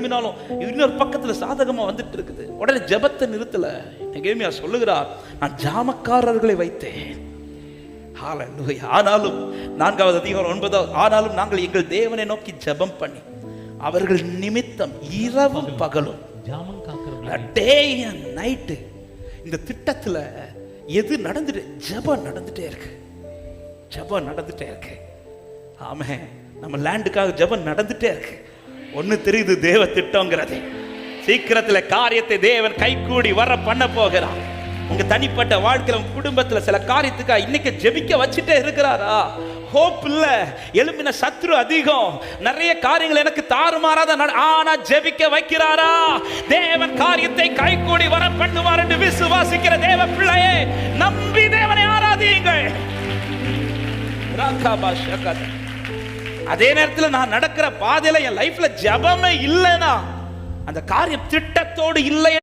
எழும்பினாலும் இன்னொரு பக்கத்துல சாதகமா வந்துட்டு இருக்குது. உடனே ஜெபத்தை நிறுத்தல. நெகேமியா சொல்லுகிறார், நான் ஜாமக்காரர்களை வைத்தேன். ஹல்லேலூயா. ஆனாலும் 4வது அதிகாரம் 9வது, ஆனாலும் நாங்கள் எங்கள் தேவனை நோக்கி ஜெபம் பண்ணி அவர்கள் நிமித்தம் இரவும் பகலும் டே அண்ட் நைட்டு இந்த திட்டத்துல எது நடந்துட்டு, ஜெபம் நடந்துட்டே இருக்கு, ஜெபம் நடந்துட்டே இருக்கு. ஆமே, நம்ம லேண்டுக்காக ஜெபம் நடந்துட்டே இருக்கு. ஒண்ணு தெரியுது, தேவ திட்டம்ங்கிறது சீக்கிரத்துல காரியத்தை தேவன் கைகூடி வர பண்ண போகிறான். உங்க தனிப்பட்ட வாழ்க்கையில, உங்க குடும்பத்துல சில காரியத்துக்கா இன்னைக்கு ஜெபிக்க வச்சுட்டே இருக்கிறாரா? ஹோப் இல்ல, எழும்பின சத்ரு அதிகம், நிறைய காரியங்கள் எனக்கு தாறுமாறாத, ஆனா ஜெபிக்க வைக்கிறாரா? தேவன் காரியத்தை கைகூடி வர பண்ணுவார் என்று விசுவாசிக்கிற தேவ பிள்ளையே, நம்பி தேவனை ஆராதியுங்கள். அதே நேரத்தில் நான் நடக்கிற பாதையில என் லைஃப்ல ஜெபமே இல்லைனா அந்த காரியம் திட்டத்தோடு இல்லை